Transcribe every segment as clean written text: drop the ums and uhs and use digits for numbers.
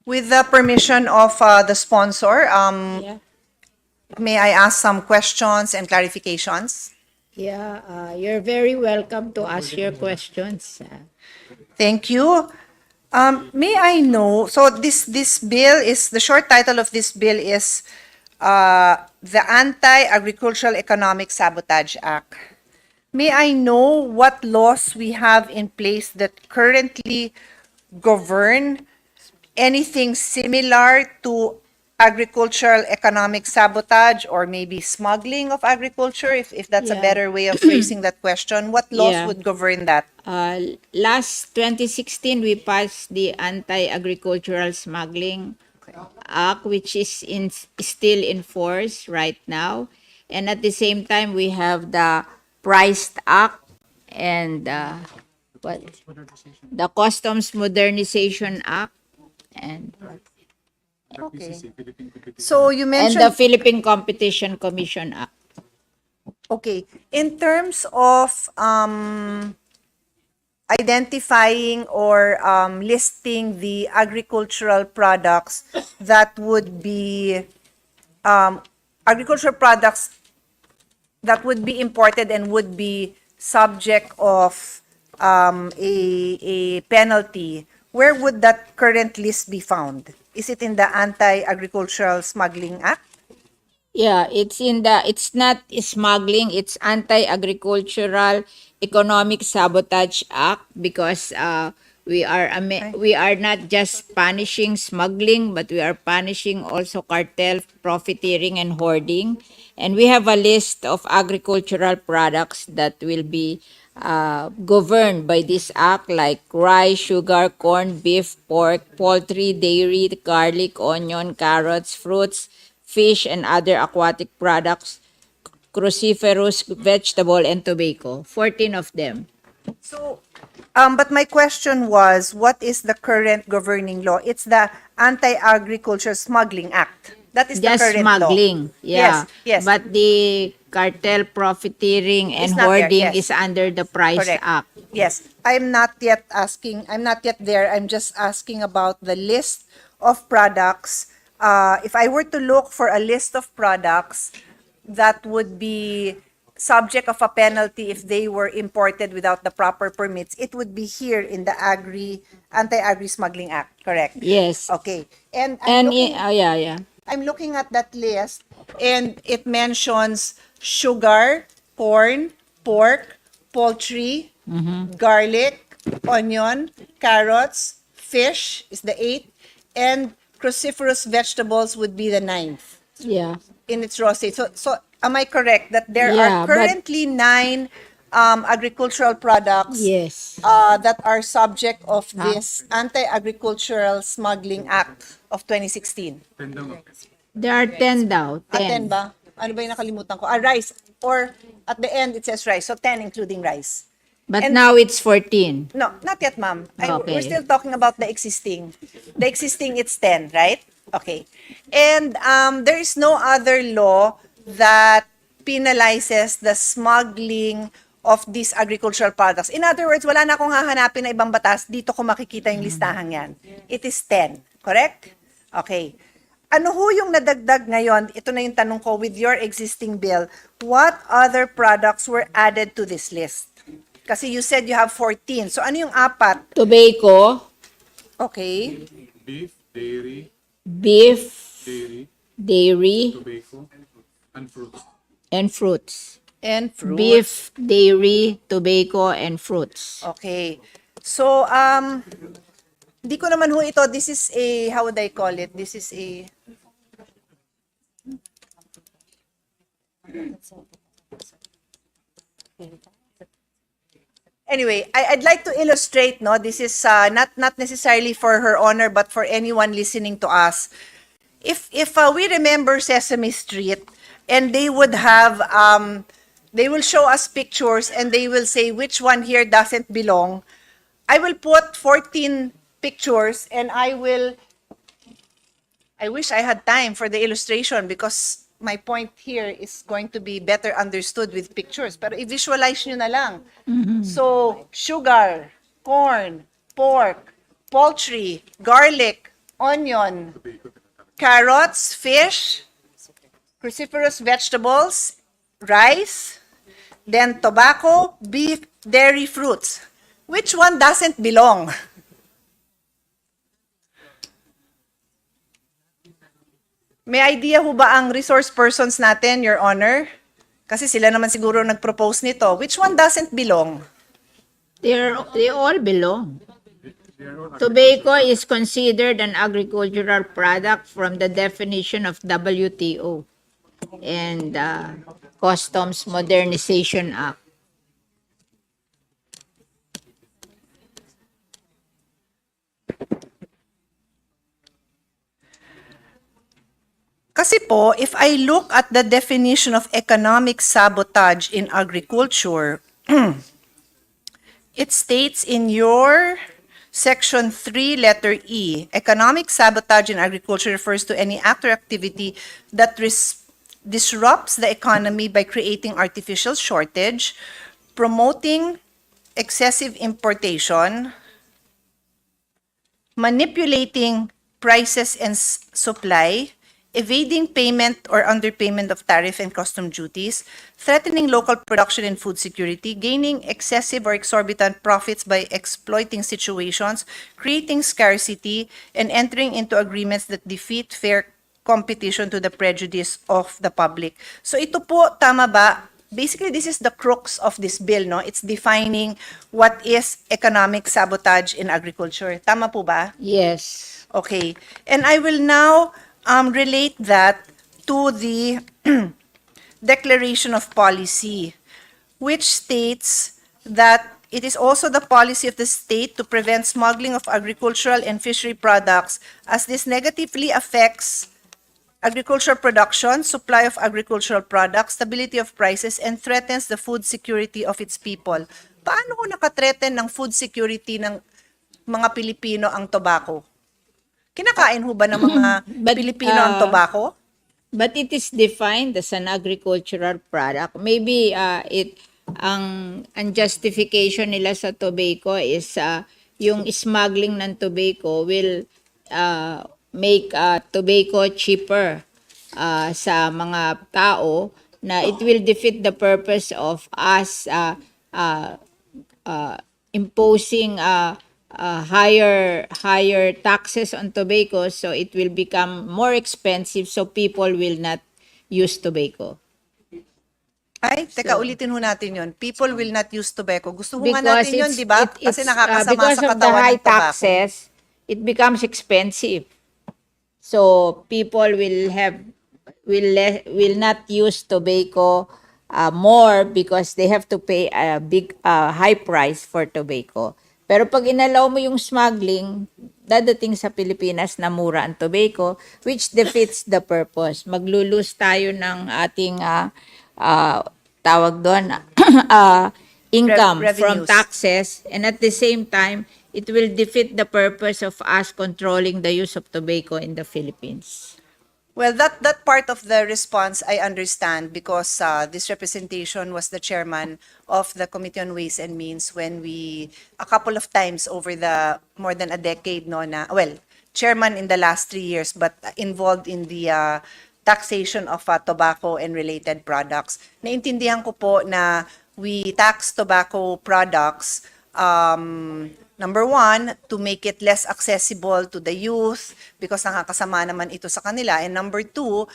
With the permission of the sponsor, Yeah. may I ask some questions and clarifications? Yeah, you're very welcome to ask your questions. Thank you. May I know, so this bill is, the short title of this bill is the Anti-Agricultural Economic Sabotage Act. May I know what laws we have in place that currently govern anything similar to agricultural economic sabotage or maybe smuggling of agriculture, if that's a Yeah. better way of phrasing that question? What laws Yeah. would govern that? Last 2016, we passed the Anti-Agricultural Smuggling Act, which is still in force right now. And at the same time, we have the Priced Act and what? The Customs Modernization Act and Okay. So you the mentioned, Philippine Competition Commission Act. okay, in terms of identifying or listing the agricultural products that would be agricultural products that would be imported and would be subject of a penalty, where would that current list be found? Is it in the Anti-Agricultural Smuggling Act? Yeah, it's not smuggling, it's Anti-Agricultural Economic Sabotage Act because we are not just punishing smuggling, but we are punishing also cartel profiteering and hoarding. And we have a list of agricultural products that will be governed by this act, like rice, sugar, corn, beef, pork, poultry, dairy, garlic, onion, carrots, fruits, fish, and other aquatic products, cruciferous vegetable, and tobacco. 14 of them. So, but my question was, what is the current governing law? It's the Anti-Agriculture Smuggling Act. That is the Just current law. smuggling, Yes, yeah. yes. But the cartel profiteering and It's not there, hoarding yes. is under the Price Correct. Act. Yes, I'm not yet asking, I'm not yet there. I'm just asking about the list of products. If I were to look for a list of products that would be subject of a penalty if they were imported without the proper permits, it would be here in the Anti-Agri Smuggling Act, correct? Yes. Okay. And And yeah, yeah. I'm looking at that list and it mentions sugar, corn, pork, poultry, garlic, onion, carrots, fish is the eighth, and cruciferous vegetables would be the ninth Yeah. in its raw state. So am I correct that there Yeah, are but- currently nine agricultural products Yes. that are subject of this Anti-Agricultural Smuggling Act of 2016? There are 10 daw. 10 10. ba? Ano ba yung nakalimutan ko? Rice. Or at the end, it says rice. So 10 including rice. But And- now it's 14. No, not yet, ma'am. Okay. We're still talking about the existing. The existing, it's 10, right? Okay. And there is no other law that penalizes the smuggling of these agricultural products. In other words, wala na akong hahanapin na ibang batas. Dito ko makikita yung listahan yan. It is 10. Correct? Okay. Ano ho yung nadagdag ngayon? Ito na yung tanong ko, with your existing bill, what other products were added to this list? Kasi you said you have 14. So ano yung apat? Tobacco, Okay. Beef, dairy, beef, dairy, tobacco, and fruits. and fruits. And fruit. Beef, dairy, tobacco, and fruits. Okay. So, di ko naman ho ito, this is a, how would I call it? This is a, anyway, I'd like to illustrate, no, this is not necessarily for Her Honor, but for anyone listening to us. If we remember Sesame Street, and they would have, they will show us pictures, and they will say which one here doesn't belong. I will put 14 pictures, and I wish I had time for the illustration because my point here is going to be better understood with pictures. Pero i-visualize nyo na lang. So, sugar, corn, pork, poultry, garlic, onion, carrots, fish, cruciferous vegetables, rice, then tobacco, beef, dairy, fruits. Which one doesn't belong? May idea ho ba ang resource persons natin, Your Honor? Kasi sila naman siguro nag-propose nito. Which one doesn't belong? They all belong. Tobacco is considered an agricultural product from the definition of WTO and Customs Modernization Act. Kasi po, if I look at the definition of economic sabotage in agriculture, it states in your Section 3, letter E, economic sabotage in agriculture refers to any act or activity that disrupts the economy by creating artificial shortage, promoting excessive importation, manipulating prices and supply, evading payment or underpayment of tariff and custom duties, threatening local production and food security, gaining excessive or exorbitant profits by exploiting situations, creating scarcity, and entering into agreements that defeat fair competition to the prejudice of the public. So ito po, tama ba? Basically, this is the crux of this bill, no? It's defining what is economic sabotage in agriculture. Tama po ba? Yes. Okay. And I will now relate that to the Declaration of Policy, which states that it is also the policy of the state to prevent smuggling of agricultural and fishery products as this negatively affects agricultural production, supply of agricultural products, stability of prices, and threatens the food security of its people. Paano kung nakathreaten ng food security ng mga Pilipino ang tobacco? Kinakain ho ba ng mga But, Pilipino ang tobacco? But it is defined as an agricultural product. Maybe ang justification nila sa tobacco is yung smuggling ng tobacco will make tobacco cheaper sa mga tao, na it will defeat the purpose of us imposing higher taxes on tobacco, so it will become more expensive, so people will not use tobacco. Ay, teka, So, ulitin ho natin yon. People will not use tobacco. Gusto ho nga because natin yun, di ba? Kasi nakakasama because sa of the katawan high ng tobacco. taxes, it becomes expensive. So people will not use tobacco more because they have to pay a big high price for tobacco. Pero pag inalaw mo yung smuggling, dadating sa Pilipinas na mura ang tobacco, which defeats the purpose. Maglulus tayo ng ating tawag doon income from Revenues. taxes, and at the same time it will defeat the purpose of us controlling the use of tobacco in the Philippines. Well, that part of the response I understand because this representation was the chairman of the Committee on Ways and Means when we, a couple of times over the more than a decade, no, na, well, chairman in the last 3 years, but involved in the taxation of tobacco and related products. Naintindihan ko po na we tax tobacco products, number one, to make it less accessible to the youth because nakakasama naman ito sa kanila. And number two,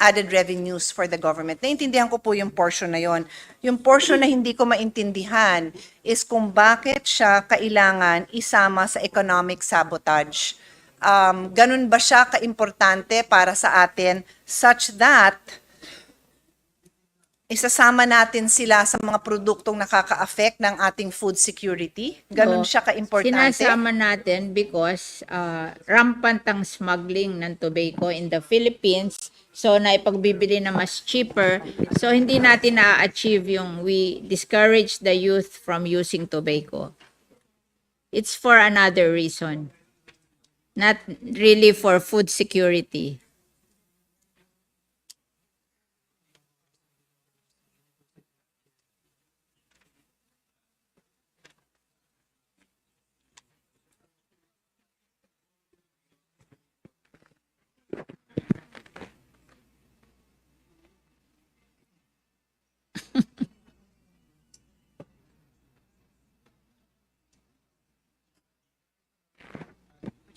added revenues for the government. Naintindihan ko po yung portion na yon. Yung portion na hindi ko maintindihan is kung bakit siya kailangan isama sa economic sabotage. Ganun ba siya kaimportante para sa atin such that isasama natin sila sa mga produktong nakaka-affect ng ating food security? Ganun siya kaimportante? Sinasama natin because rampant ang smuggling ng tobacco in the Philippines. So, naipagbibili na mas cheaper. So, hindi natin na-achieve yung we discourage the youth from using tobacco. It's for another reason. Not really for food security.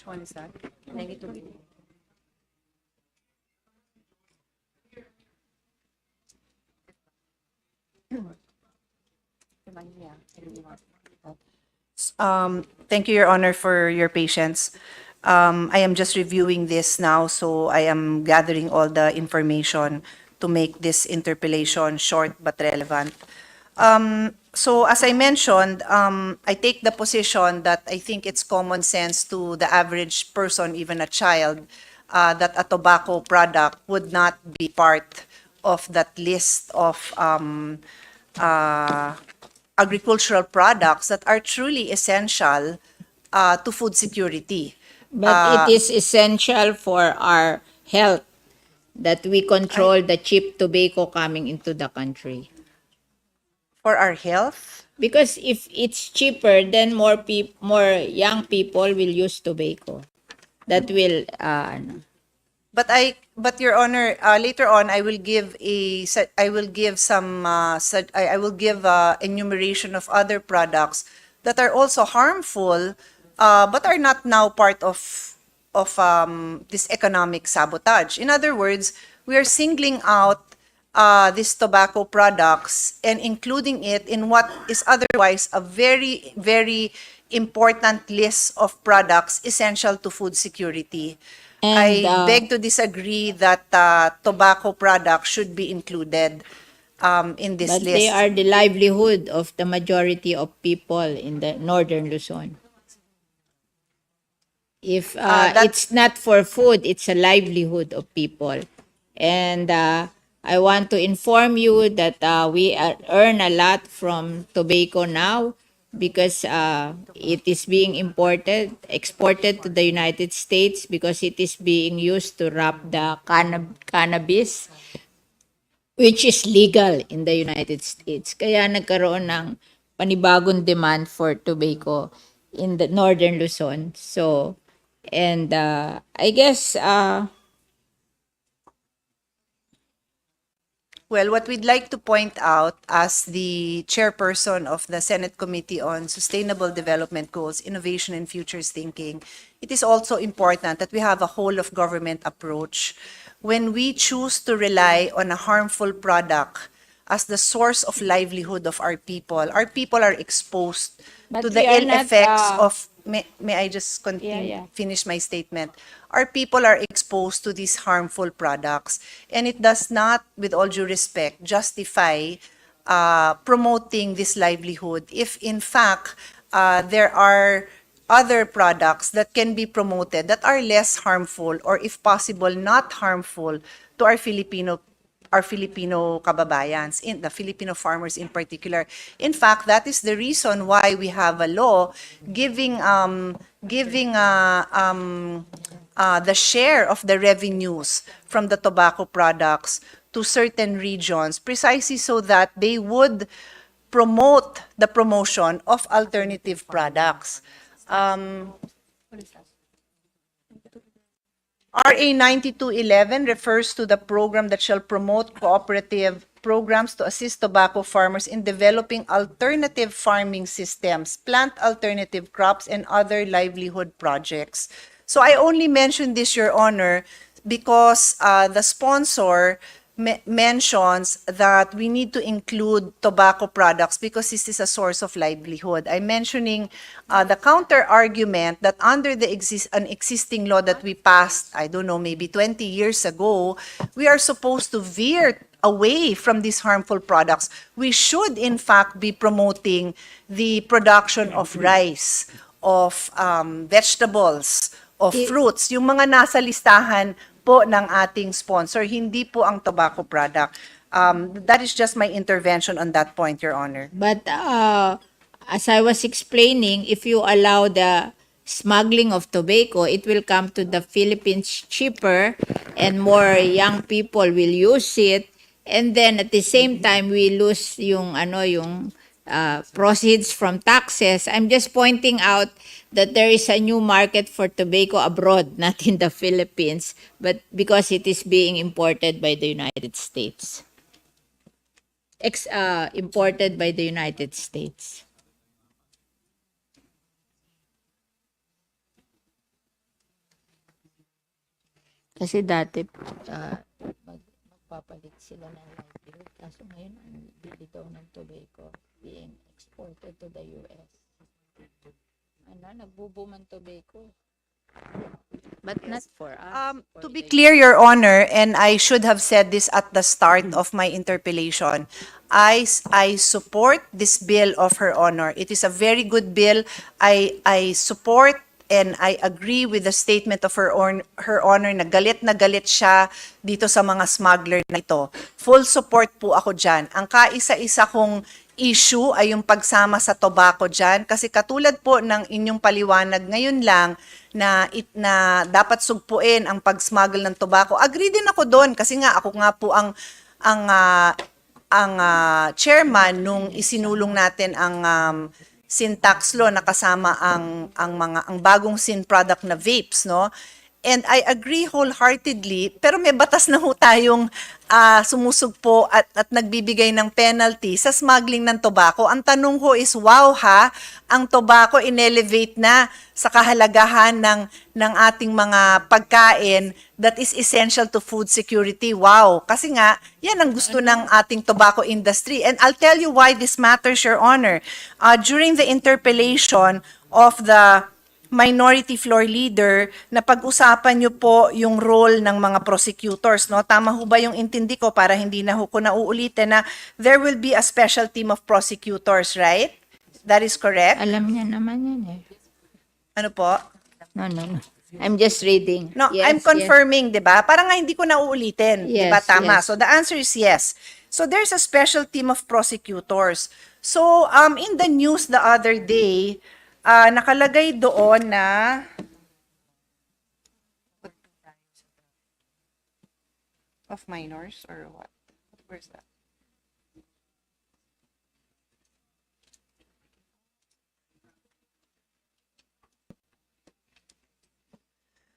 Which one is that? Negative. Thank you, Your Honor, for your patience. I am just reviewing this now, so I am gathering all the information to make this interpellation short but relevant. So as I mentioned, I take the position that I think it's common sense to the average person, even a child, that a tobacco product would not be part of that list of uh, agricultural products that are truly essential to food security. But it is essential for our health that we control the cheap tobacco coming into the country. For our health. Because if it's cheaper, then more young people will use tobacco. That will But Your Honor, later on I will give I will give some I will give enumeration of other products that are also harmful, but are not now part of this economic sabotage. In other words, we are singling out these tobacco products and including it in what is otherwise a very, very important list of products essential to food security. and I beg to disagree that tobacco products should be included in this but they list. are the livelihood of the majority of people in the northern Luzon. If it's not for food, it's a livelihood of people. And I want to inform you that we earn a lot from tobacco now because it is being exported to the United States because it is being used to wrap the cannabis which is legal in the United States. Kaya nagkaroon ng panibagong demand for tobacco in the northern Luzon. So, and I guess Well, what we'd like to point out as the chairperson of the Senate Committee on Sustainable Development Goals, Innovation and Futures Thinking, it is also important that we have a whole of government approach. When we choose to rely on a harmful product as the source of livelihood of our people are exposed But to the we are ill not, effects of, may I just Yeah. finish my statement? Our people are exposed to these harmful products, and it does not, with all due respect, justify promoting this livelihood if in fact there are other products that can be promoted that are less harmful or if possible not harmful to our Filipino kababayans, in the Filipino farmers in particular. In fact, that is the reason why we have a law giving the share of the revenues from the tobacco products to certain regions, precisely so that they would promote the promotion of alternative products. RA 9211 refers to the program that shall promote cooperative programs to assist tobacco farmers in developing alternative farming systems, plant alternative crops, and other livelihood projects. So I only mention this, Your Honor, because the sponsor mentions that we need to include tobacco products because this is a source of livelihood. I'm mentioning the counter argument that under an existing law that we passed, I don't know, maybe 20 years ago, we are supposed to veer away from these harmful products. We should, in fact, be promoting the production of rice, of vegetables, of fruits, yung mga nasa listahan po ng ating sponsor, hindi po ang tobacco product. That is just my intervention on that point, Your Honor. But as I was explaining, if you allow the smuggling of tobacco, it will come to the Philippines cheaper and more young people will use it. And then at the same time, we lose yung proceeds from taxes. I'm just pointing out that there is a new market for tobacco abroad, not in the Philippines, but because it is being imported by the United States. Imported by the United States. Kasi dati, magpapalit sila ng livelihood. Kaso ngayon, ang bili daw ng tobacco being exported to the US. Nagbuboom ang tobacco. But not for us. To be clear, Your Honor, and I should have said this at the start of my interpellation, I support this bill of Her Honor. It is a very good bill. I support and I agree with the statement of Her Honor na galit siya dito sa mga smuggler na ito. Full support po ako dyan. Ang kaisa-isa kong issue ay yung pagsama sa tobacco dyan. Kasi katulad po ng inyong paliwanag ngayon lang na dapat sugpuin ang pag-smuggle ng tobacco. Agree din ako doon kasi nga ako nga po ang chairman nung isinulong natin ang sin tax law na kasama ang bagong sin product na vapes, no? And I agree wholeheartedly, pero may batas na ho tayong sumusugpo at nagbibigay ng penalty sa smuggling ng tobacco. Ang tanong ho is, wow ha, ang tobacco inelevate na sa kahalagahan ng ating mga pagkain that is essential to food security. Wow, kasi nga, yan ang gusto ng ating tobacco industry. And I'll tell you why this matters, Your Honor. During the interpellation of the minority floor leader, na pag-usapan niyo po yung role ng mga prosecutors, no? Tama ho ba yung intindi ko para hindi na ho ko nauulitin na there will be a special team of prosecutors, right? That is correct? Alam niya naman yan eh. Ano po? No. I'm just reading. No, Yes, I'm confirming, 'di ba? Parang nga hindi ko nauulitin, 'di ba? Yes, Tama. yes. So the answer is yes. So there's a special team of prosecutors. So in the news the other day, nakalagay doon na of minors or what? Where's that?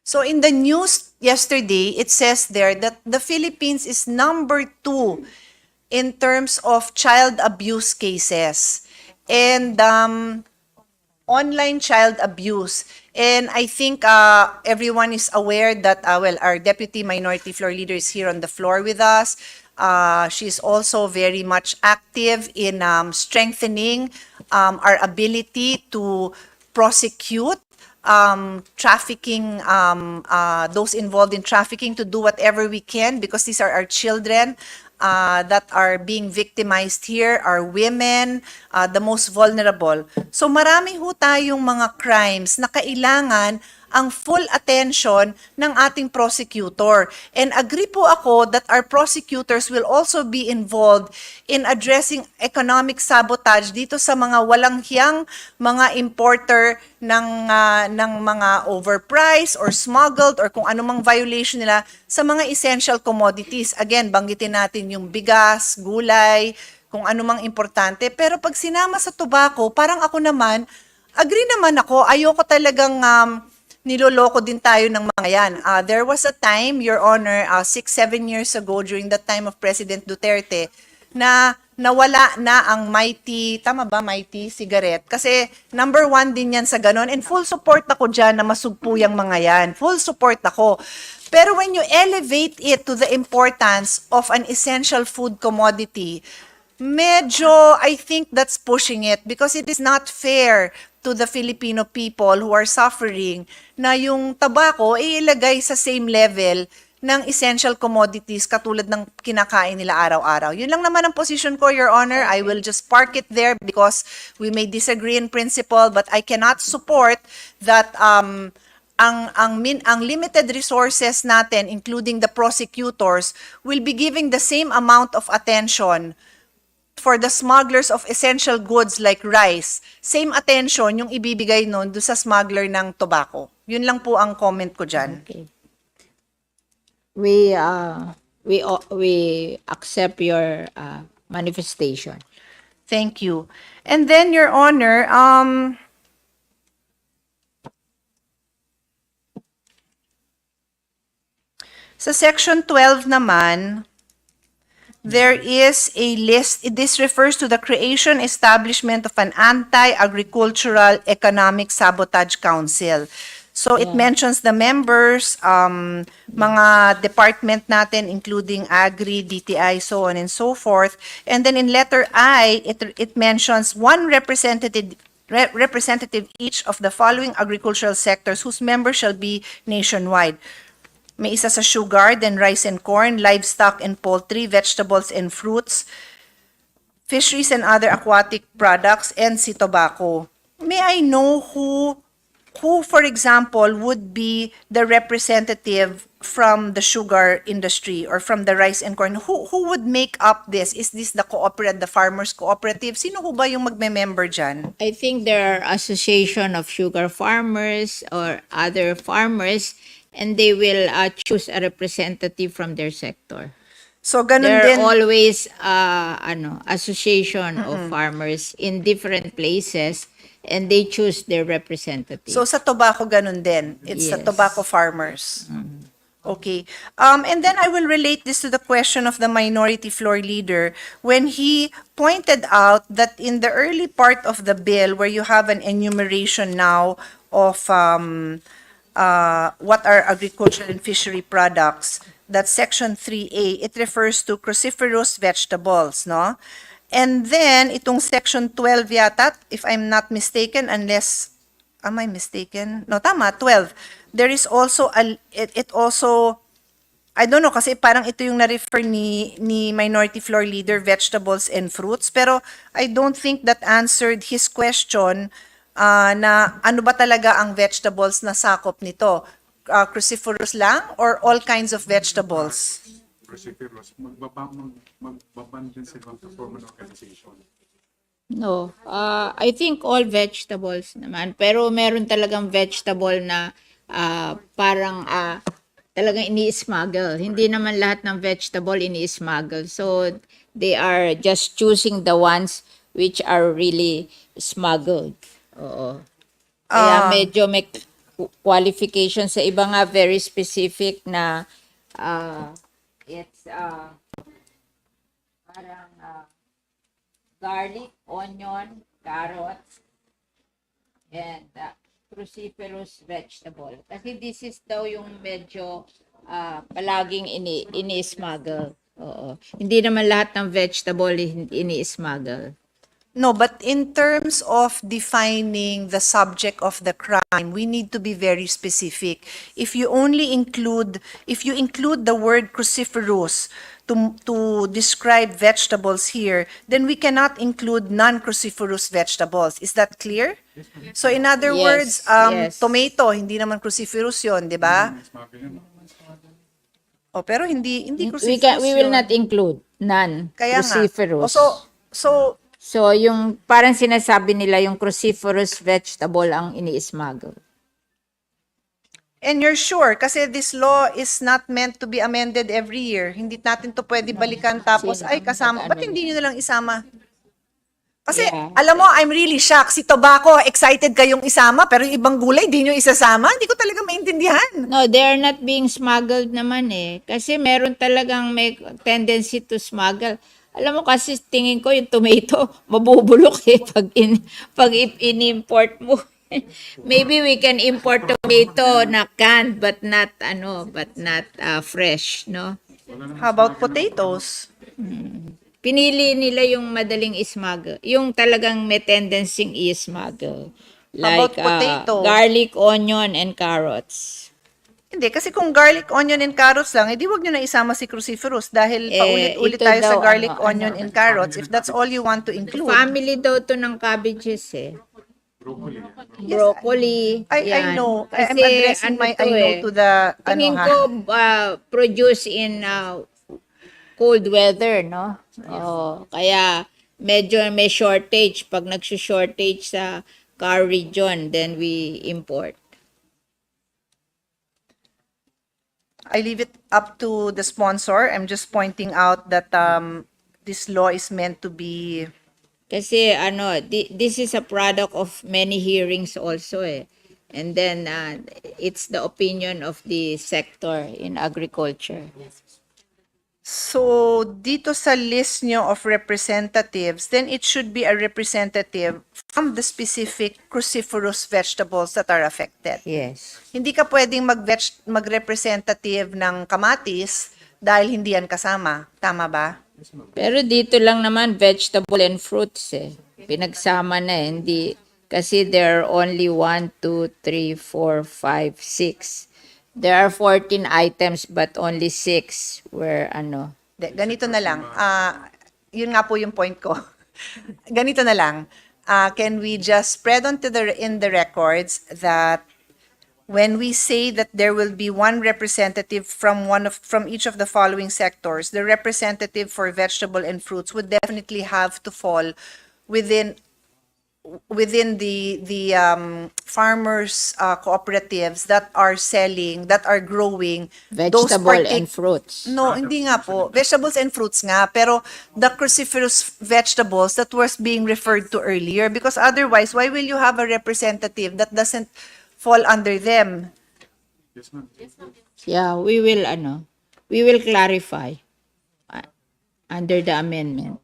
So in the news yesterday, it says there that the Philippines is number 2 in terms of child abuse cases and online child abuse. And I think everyone is aware that, our Deputy Minority Floor Leader is here on the floor with us. She's also very much active in strengthening our ability to prosecute trafficking, those involved in trafficking, to do whatever we can because these are our children that are being victimized here, are women, the most vulnerable. So marami ho tayong mga crimes na kailangan ang full attention ng ating prosecutor. And agree po ako that our prosecutors will also be involved in addressing economic sabotage dito sa mga walang hiyang mga importer ng mga overpriced or smuggled or kung anumang violation nila sa mga essential commodities. Again, banggitin natin yung bigas, gulay, kung anumang importante. Pero pag sinama sa tobacco, parang ako naman, agree naman ako, ayoko talagang niloloko din tayo ng mga yan. There was a time, Your Honor, 6-7 years ago, during the time of President Duterte, na nawala na ang Mighty, tama ba, Mighty cigarette? Kasi number 1 din yan sa ganon. And full support ako dyan na masugpo yung mga yan. Full support ako. Pero when you elevate it to the importance of an essential food commodity, medyo, I think that's pushing it because it is not fair to the Filipino people who are suffering na yung tabako ay ilagay sa same level ng essential commodities katulad ng kinakain nila araw-araw. Yun lang naman ang position ko, Your Honor. I will just park it there because we may disagree in principle, but I cannot support that ang limited resources natin, including the prosecutors, will be giving the same amount of attention for the smugglers of essential goods like rice. Same attention yung ibibigay nun do sa smuggler ng tobacco. Yun lang po ang comment ko dyan. Okay. We accept your manifestation. Thank you. And then, Your Honor, sa Section 12 naman, there is a list. This refers to the creation, establishment of an anti-agricultural economic sabotage council. So it Yeah. mentions the members, mga department natin including Agri, DTI, so on and so forth. And then in letter I, it mentions one representative each of the following agricultural sectors whose members shall be nationwide. May isa sa sugar, then rice and corn, livestock and poultry, vegetables and fruits, fisheries and other aquatic products, and si tobacco. May I know who, for example, would be the representative from the sugar industry or from the rice and corn? Who would make up this? Is this the cooperative, the farmers cooperative? Sino ho ba yung magme-member dyan? I think there are association of sugar farmers or other farmers, and they will choose a representative from their sector. So, ganun There din. are always association of farmers in different places, and they choose their representative. So, sa tobacco, ganun din. It's the Yes. tobacco farmers. Okay. And then I will relate this to the question of the minority floor leader when he pointed out that in the early part of the bill, where you have an enumeration now of what are agricultural and fishery products, that section 3A, it refers to cruciferous vegetables, no? And then, itong section 12 yata, if I'm not mistaken, unless, am I mistaken? No, tama, 12. There is also, it also, I don't know, kasi parang ito yung na-refer ni Minority Floor Leader, vegetables and fruits. Pero I don't think that answered his question na ano ba talaga ang vegetables na sakop nito? Cruciferous lang or all kinds of vegetables? Cruciferous, magbaban din sila to form an organization. No, I think all vegetables naman. Pero meron talagang vegetable na parang talagang ini-smuggle. Hindi naman lahat ng vegetable ini-smuggle. So, they are just choosing the ones which are really smuggled. Oo. Kaya medyo may qualification sa iba nga very specific na it's parang garlic, onion, carrots, and cruciferous vegetable. Kasi this is daw yung medyo palaging ini-smuggle. Oo. Hindi naman lahat ng vegetable ini-smuggle. No, but in terms of defining the subject of the crime, we need to be very specific. If you include the word cruciferous to describe vegetables here, then we cannot include non-cruciferous vegetables. Is that clear? So in other Yes, words, yes. tomato, hindi naman cruciferous yun, di ba? Smuggle yun. Oh, pero hindi cruciferous We will yun. not include none Kaya nga. cruciferous. So, So, yung parang sinasabi nila yung cruciferous vegetable ang ini-smuggle. and you're sure, kasi this law is not meant to be amended every year. Hindi natin to pwede balikan tapos, Sino ay, ang kasama. nag-ano Ba't hindi nyo na lang isama? Kasi, Yeah. alam mo, I'm really shocked. Si tobacco, excited kayong isama, pero yung ibang gulay, di nyo isasama? Hindi ko talaga maintindihan. No, they are not being smuggled naman eh. Kasi meron talagang may tendency to smuggle. Alam mo kasi tingin ko yung tomato mabubulok eh pag in-import mo. Maybe we can import tomato na canned but not fresh, no? How about potatoes? Pinili nila yung madaling smuggle, yung talagang may tendency i-smuggle. How about Like potato? garlic, onion, and carrots. Hindi, kasi kung garlic, onion, and carrots lang, edi wag nyo na isama si cruciferous dahil paulit-ulit ito tayo sa daw, garlic, ano, onion, and carrots if that's all you want to include. Family daw to ng cabbages eh. Broccoli. Broccoli. I yan. know. I'm Kasi addressing ano my to I know eh, to the tingin ano ko ha. produce in cold weather, no? Oh, kaya medyo may shortage. Pag nagsi-shortage sa car region, then we import. I leave it up to the sponsor. I'm just pointing out that this law is meant to be. Kasi this is a product of many hearings also eh. And then it's the opinion of the sector in agriculture. So, dito sa list nyo of representatives, then it should be a representative from the specific cruciferous vegetables that are affected. Yes. Hindi ka pwedeng mag-representative ng kamatis dahil hindi yan kasama. Tama ba? Pero dito lang naman vegetable and fruits eh. Pinagsama na eh. Hindi, kasi there are only 1, 2, 3, 4, 5, 6. There are 14 items but only 6 were ano. Ganito na lang. Yun nga po yung point ko. Ganito na lang. Can we just spread in the records that when we say that there will be one representative from each of the following sectors, the representative for vegetable and fruits would definitely have to fall within the farmers cooperatives that are growing Vegetable and fruits. No, hindi nga po. Vegetables and fruits nga, pero the cruciferous vegetables that was being referred to earlier, because otherwise, why will you have a representative that doesn't fall under them? Yes, ma'am. Yeah, we will clarify under the amendment.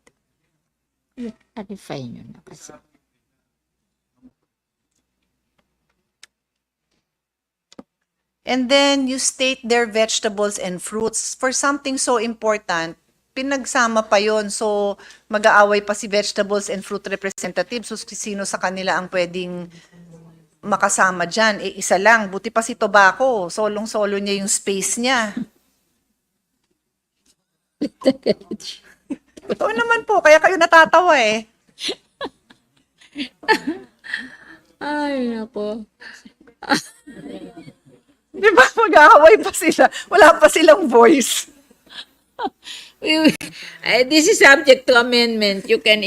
Clarify nyo na kasi. And then you state their vegetables and fruits. For something so important, pinagsama pa yon. So, mag-aaway pa si vegetables and fruit representatives. So, sino sa kanila ang pwedeng makasama dyan? Isa lang. Buti pa si tobacco. Solong-solo niya yung space niya. Totoo naman po. Kaya kayo natatawa eh. Ay, nako. Di ba? Mag-aaway pa sila. Wala pa silang voice. This is subject to amendment. You can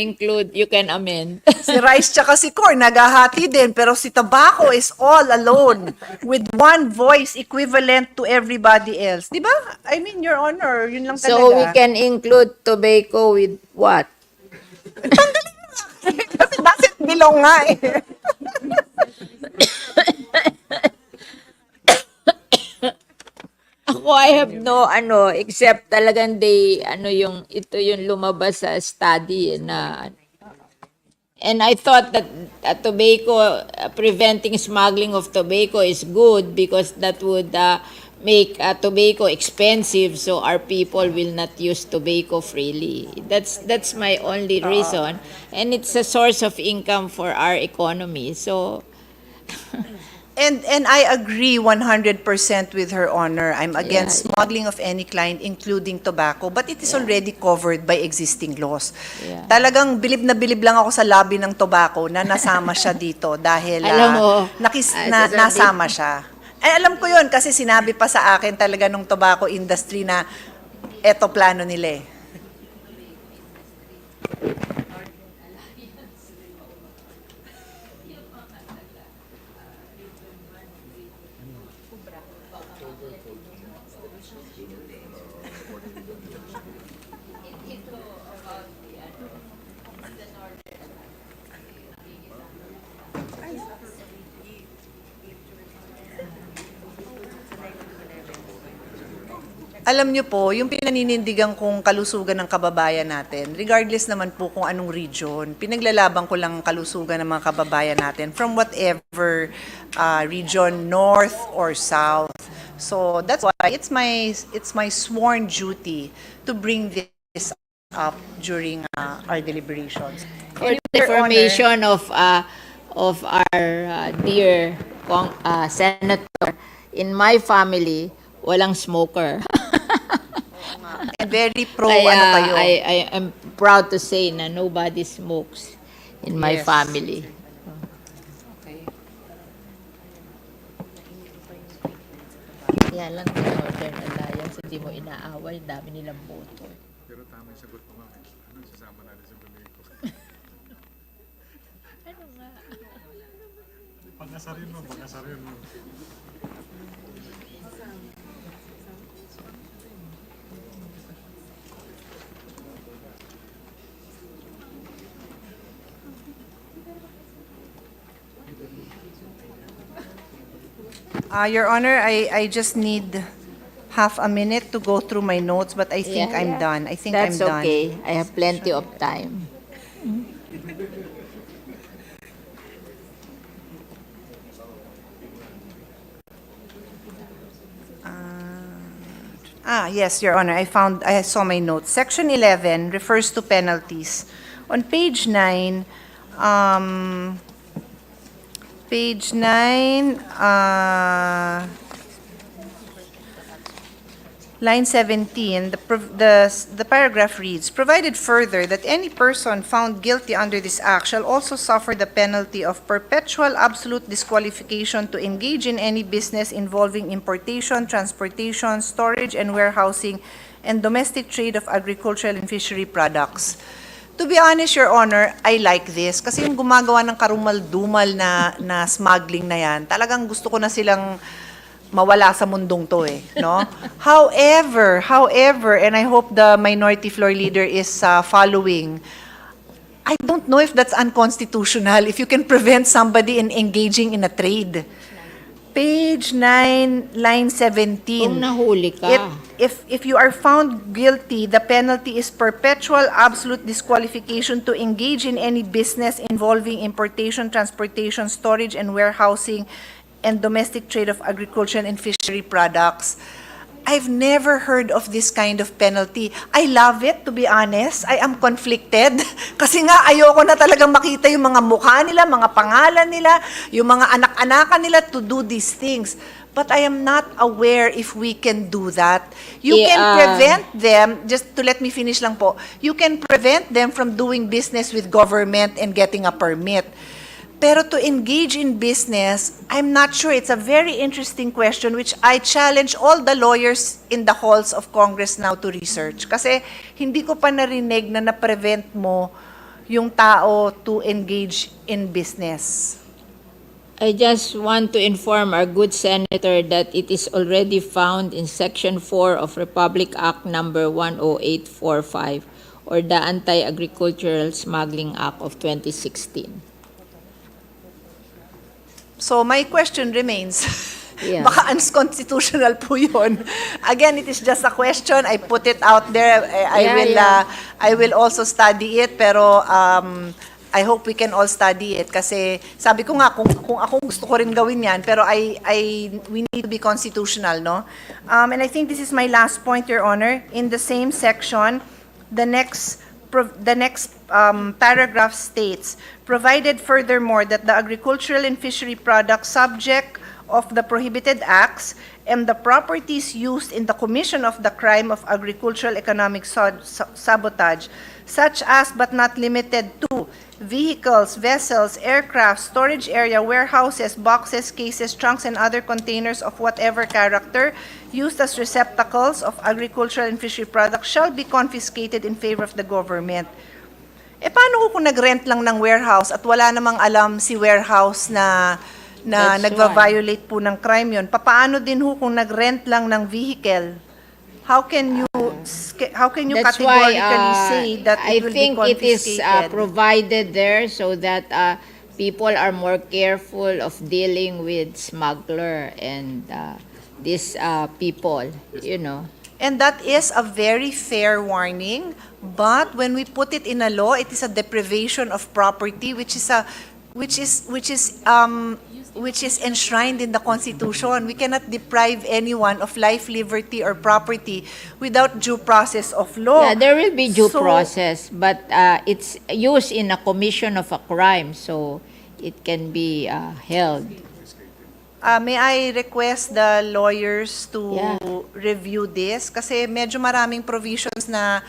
amend. Si rice tsaka si corn, naghahati din. Pero si tobacco is all alone with one voice equivalent to everybody else. Di ba? I mean, Your Honor, yun lang talaga. So we can include tobacco with what? Kasi doesn't belong nga eh. Ako, I have no, except talagang ito yung lumabas sa study na, and I thought that tobacco, preventing smuggling of tobacco is good because that would make tobacco expensive so our people will not use tobacco freely. That's my only reason. And it's a source of income for our economy. So, And I agree 100% with Her Honor. I'm against Yeah. smuggling of any kind, including tobacco, but it is already covered by existing laws. Yeah. Talagang bilib na bilib lang ako sa lobby ng tobacco na nasama siya dito dahil Alam mo, nasama siya. Eh, alam ko yun kasi sinabi pa sa akin talaga nung tobacco industry na eto plano nila eh. Alam niyo po, yung pinaninindigan kong kalusugan ng kababayan natin, regardless naman po kung anong region, pinaglalaban ko lang ang kalusugan ng mga kababayan natin from whatever region, north or south. So that's why it's my sworn duty to bring this up during our deliberations. for And the Your Honor, information of our dear senator, in my family, walang smoker. and very pro Kaya ano kayo. I am proud to say na nobody smokes in my Yes. family. Kaya lang sa Northern Alliance, hindi mo inaaway, dami nilang boto. Pero tama yung sagot mo, ma'am. Ano, sasama natin sa Domingo. Ano nga? Pag-asarin mo, pag-asarin mo. Your Honor, I just need half a minute to go through my notes, but I think I'm done. I think I'm That's done. okay. I have plenty of time. Yes, Your Honor. I saw my notes. Section 11 refers to penalties. On page 9, line 17, the paragraph reads, provided further that any person found guilty under this act shall also suffer the penalty of perpetual absolute disqualification to engage in any business involving importation, transportation, storage, and warehousing, and domestic trade of agricultural and fishery products. To be honest, Your Honor, I like this. Kasi yung gumagawa ng karumal-dumal na smuggling na yan, talagang gusto ko na silang mawala sa mundong to no? However, and I hope the minority floor leader is following, I don't know if that's unconstitutional, if you can prevent somebody in engaging in a trade. Page 9, line 17. Kung nahuli ka. If you are found guilty, the penalty is perpetual absolute disqualification to engage in any business involving importation, transportation, storage, and warehousing, and domestic trade of agriculture and fishery products. I've never heard of this kind of penalty. I love it, to be honest. I am conflicted. Kasi nga, ayoko na talagang makita yung mga mukha nila, mga pangalan nila, yung mga anak-anakan nila to do these things. But I am not aware if we can do that. You can prevent them, just to let me finish lang po, you can prevent them from doing business with government and getting a permit. Pero to engage in business, I'm not sure. It's a very interesting question which I challenge all the lawyers in the halls of Congress now to research. Kasi hindi ko pa narinig na na-prevent mo yung tao to engage in business. I just want to inform our good senator that it is already found in Section 4 of Republic Act number 10845 or the Anti-Agricultural Smuggling Act of 2016. So my question remains, Yeah. baka unconstitutional po yun. Again, it is just a question. I put it out there. I will also study it, pero I hope we can all study it kasi sabi ko nga kung ako gusto ko rin gawin yan, pero we need to be constitutional, no? And I think this is my last point, Your Honor. In the same section, the next paragraph states, provided furthermore that the agricultural and fishery products subject of the prohibited acts and the properties used in the commission of the crime of agricultural economic sabotage, such as but not limited to vehicles, vessels, aircraft, storage area, warehouses, boxes, cases, trunks, and other containers of whatever character used as receptacles of agricultural and fishery products shall be confiscated in favor of the government. Paano kung nag-rent lang ng warehouse at wala namang alam si warehouse na nagva-violate po ng crime yun? Paano din kung nag-rent lang ng vehicle? How can you That's categorically why say that I it will think be it is confiscated? provided there so that people are more careful of dealing with smuggler and these people, you know. And that is a very fair warning, but when we put it in a law, it is a deprivation of property, which is enshrined in the Constitution. We cannot deprive anyone of life, liberty, or property without due process of law. Yeah, there will be due So- process, but it's used in a commission of a crime, so it can be held. May I request the lawyers to Yeah. review this? Kasi medyo maraming provisions na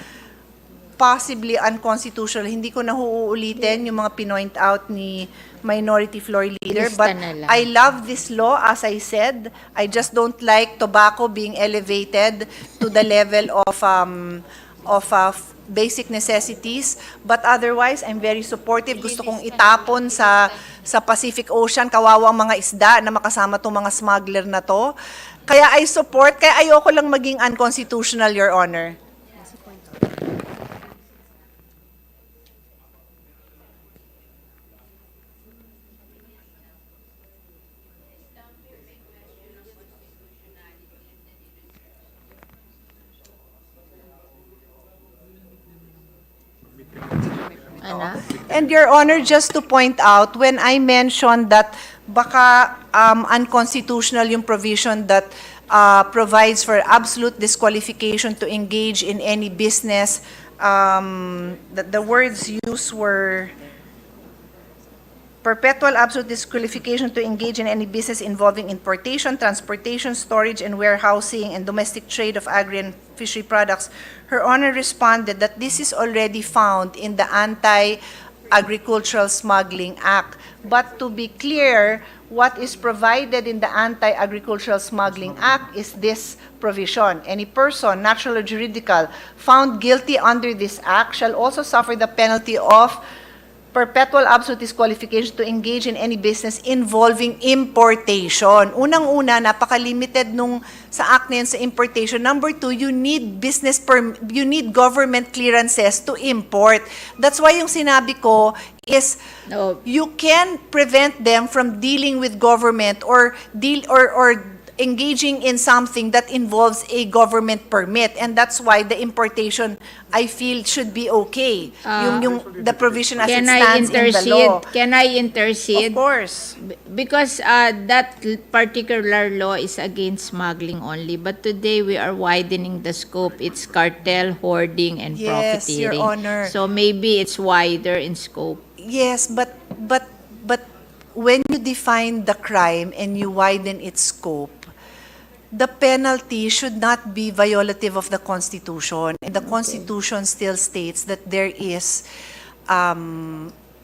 possibly unconstitutional. Hindi ko na uulitin yung mga pinoint out ni Minority Floor Leader. Lista But na lang. I love this law, as I said. I just don't like tobacco being elevated to the level of basic necessities. But otherwise, I'm very supportive. Gusto kong itapon sa Pacific Ocean, kawawa ang mga isda na makasama tong mga smuggler na to. Kaya I support, kaya ayoko lang maging unconstitutional, Your Honor. And Your Honor, just to point out, when I mentioned that baka unconstitutional yung provision that provides for absolute disqualification to engage in any business, the words used were perpetual absolute disqualification to engage in any business involving importation, transportation, storage, and warehousing and domestic trade of agri and fishery products. Her Honor responded that this is already found in the Anti-Agricultural Smuggling Act. But to be clear, what is provided in the Anti-Agricultural Smuggling Act is this provision. Any person, natural or juridical, found guilty under this act shall also suffer the penalty of perpetual absolute disqualification to engage in any business involving importation. Unang-una, napaka-limited nung sa act na yun sa importation. Number two, you need you need government clearances to import. That's why yung sinabi ko is No. you can prevent them from dealing with government or engaging in something that involves a government permit, and that's why the importation I feel should be okay. The provision as it Can I stands in the law. intercede? Can I intercede? Of course. Because that particular law is against smuggling only, but today we are widening the scope. It's cartel, hoarding, and Yes, profiteering. Your Honor. So maybe it's wider in scope. Yes, but when you define the crime and you widen its scope, the penalty should not be violative of the Constitution. And the Constitution still states that there is,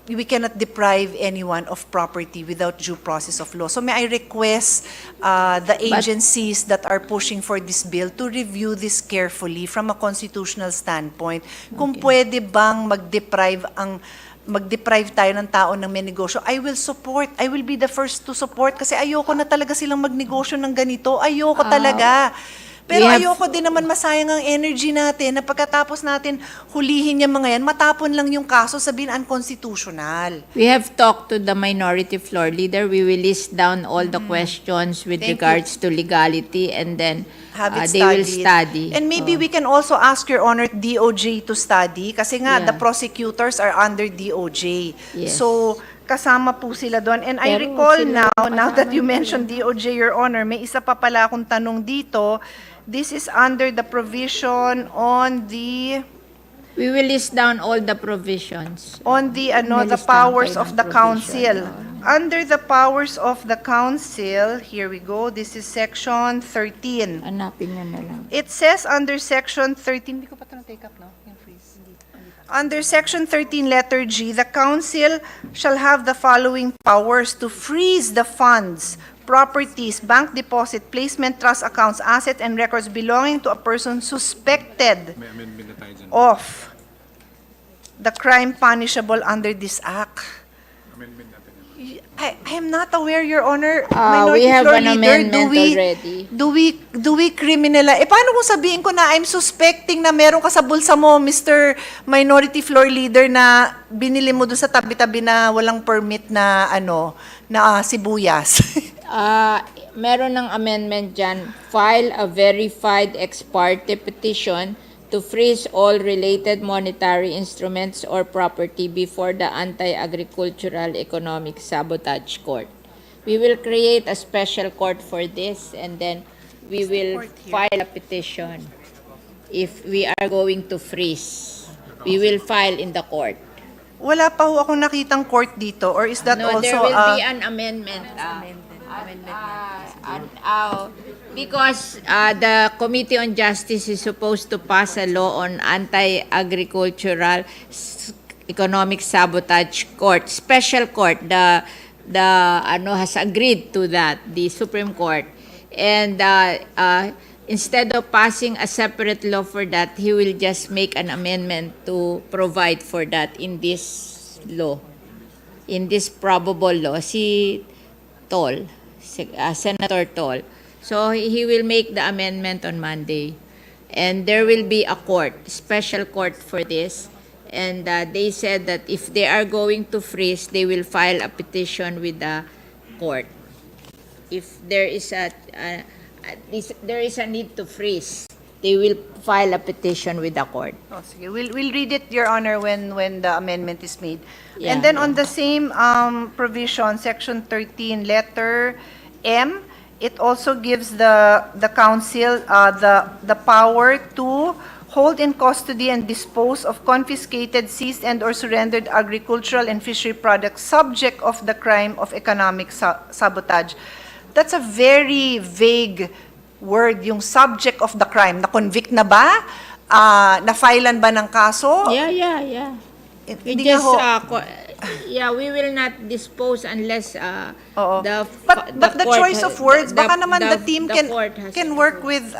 we cannot deprive anyone of property without due process of law. So may I request the agencies that are pushing for this bill to review this carefully from a constitutional standpoint. Kung pwede bang mag-deprive tayo ng tao ng may negosyo, I will support. I will be the first to support kasi ayoko na talaga silang magnegosyo ng ganito. Ayoko talaga. Pero ayoko din naman masayang ang energy natin na pagkatapos natin hulihin yung mga yan, matapon lang yung kaso, sabihin unconstitutional. We have talked to the minority floor leader. We will list down all the questions with Thank regards to legality, and then Have it they will studied. study. And maybe we can also ask Your Honor DOJ to study kasi nga Yeah. the prosecutors are under DOJ. Yes. So kasama po sila doon. And I Pero recall sila now that you mentioned DOJ, Your Honor, may isa pa pala akong tanong dito. This is under the provision on the We will list down all the provisions. the Nilistahan powers tayo of ng the council. provision. Under the powers of the council, here we go. This is section 13. Hanapin nyo na lang. It says under section 13, hindi ko pa ito na-take up, no? Yung freeze. Under section 13, letter G, the council shall have the following powers: to freeze the funds, properties, bank deposit, placement, trust accounts, assets, and records belonging to a person suspected May amendment na tayo dyan. of the crime punishable under this act. Amendment natin yan. I am not aware, Your Honor. We have Floor an Leader, amendment already. Do we criminalize? Paano kung sabihin ko na I'm suspecting na meron ka sa bulsa mo, Mr. Minority Floor Leader, na binili mo doon sa tabi-tabi na walang permit na sibuyas? Meron ng amendment dyan. File a verified ex parte petition to freeze all related monetary instruments or property before the Anti-Agricultural Economic Sabotage Court. We will create a special court for this, and then we will file a petition if we are going to freeze. We will file in the court. Wala pa ho akong nakitang court dito, or is that No, also there will be an amendment. Because the Committee on Justice is supposed to pass a law on anti-agricultural economic sabotage court, special court. The has agreed to that, the Supreme Court, and instead of passing a separate law for that, he will just make an amendment to provide for that in this law, in this probable law. Si Tol, Senator Tol. So he will make the amendment on Monday, and there will be a court, special court for this. And they said that if they are going to freeze, they will file a petition with the court. If there is a need to freeze, they will file a petition with the court. Oh, sige. We'll read it, Your Honor, when the amendment is made. Yeah, And then on yeah. the same provision, Section 13, letter M, it also gives the council the power to hold in custody and dispose of confiscated, seized, and or surrendered agricultural and fishery products subject of the crime of economic sabotage. That's a very vague word, yung subject of the crime. Na-convict na ba? Na-filean ba ng kaso? Yeah. We Hindi nga just, ho. we will not dispose unless Oo. the But the court choice has- of words, baka naman the team the court has can work with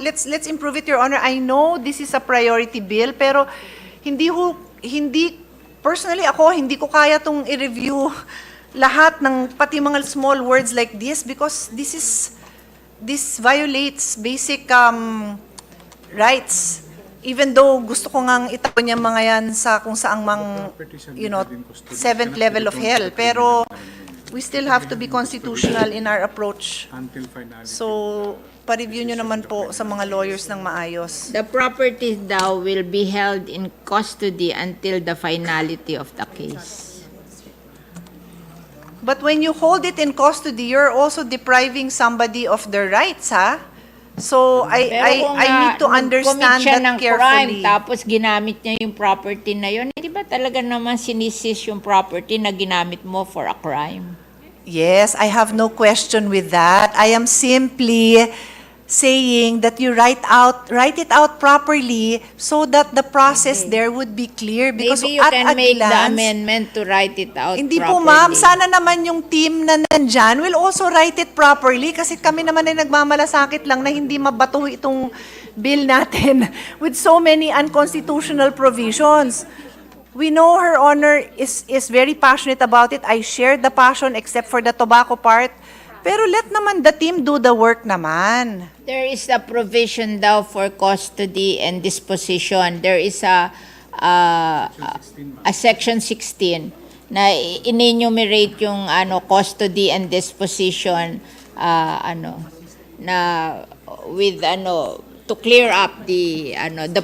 let's improve it, Your Honor. I know this is a priority bill, pero hindi personally ako hindi ko kaya tong i-review lahat ng pati mga small words like this, because this violates basic rights. Even though gusto ko ngang itapon yung mga yan sa kung saang seventh level of hell. Pero we still have to be constitutional in our approach. Until finality. So, pa-review nyo naman po sa mga lawyers ng maayos. The properties daw will be held in custody until the finality of the case. But when you hold it in custody, you're also depriving somebody of their rights, ha? So, I need to understand siya that ng carefully. crime, tapos ginamit niya yung property na yun, hindi ba talaga naman sinisis yung property na ginamit mo for a crime? Yes, I have no question with that. I am simply saying that you write it out properly so that the process there would be clear, because Maybe you at can a make the glance, amendment to write it out hindi properly. po ma'am, sana naman yung team na nandyan will also write it properly, kasi kami naman ay nagmamalasakit lang na hindi mabato itong bill natin with so many unconstitutional provisions. We know Her Honor is very passionate about it. I share the passion except for the tobacco part. Pero let naman the team do the work naman. There is a provision daw for custody and disposition. There is a section 16 na in-enumerate yung custody and disposition na with to clear up the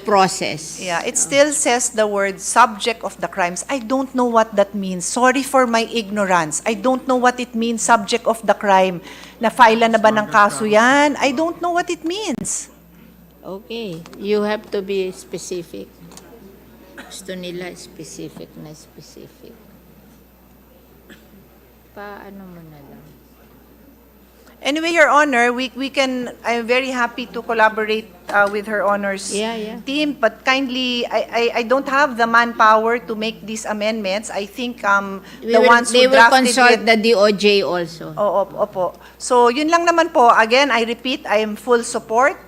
process. Yeah, it still says the word subject of the crimes. I don't know what that means. Sorry for my ignorance. I don't know what it means, subject of the crime. Na-file na ba ng kaso yan? I don't know what it means. Okay, you have to be specific. Gusto nila specific na specific. Paano mo na lang? Anyway, Your Honor, I'm very happy to collaborate with Her Honor's Yeah. team, but kindly, I don't have the manpower to make these amendments. I think They the ones will who drafted consult it. the DOJ also. Opo. So, yun lang naman po. Again, I repeat, I am full support,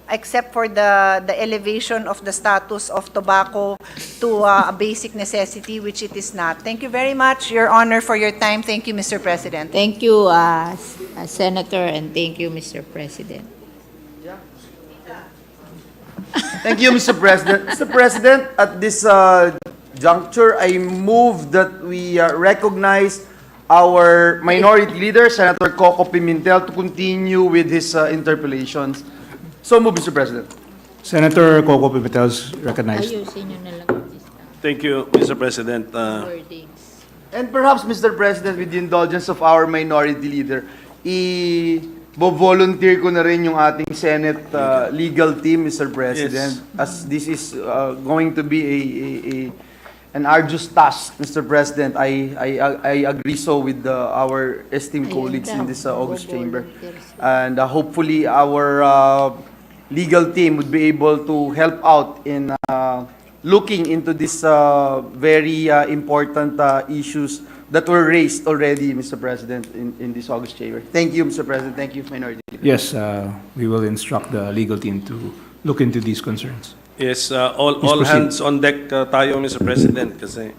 except for the elevation of the status of tobacco to a basic necessity, which it is not. Thank you very much, Your Honor, for your time. Thank you, Mr. President. Thank you, Senator, and thank you, Mr. President. Thank you, Mr. President. Mr. President, at this juncture, I move that we recognize our minority leader, Senator Coco Pimentel, to continue with his interpellations. So move, Mr. President. Senator Coco Pimentel is recognized. Ayusin nyo na lang yung Thank you, Mr. President. wordings. And perhaps, Mr. President, with the indulgence of our minority leader, i-volunteer ko na rin yung ating Senate legal team, Mr. President, as this is going to be an arduous task, Mr. President. I agree so with our esteemed colleagues in this August chamber. And hopefully our legal team would be able to help out in looking into these very important issues that were raised already, Mr. President, in this August chamber. Thank you, Mr. President. Thank you, Minority Leader. Yes, we will instruct the legal team to look into these concerns. Yes, all proceed. hands on deck tayo, Mr. President, kasi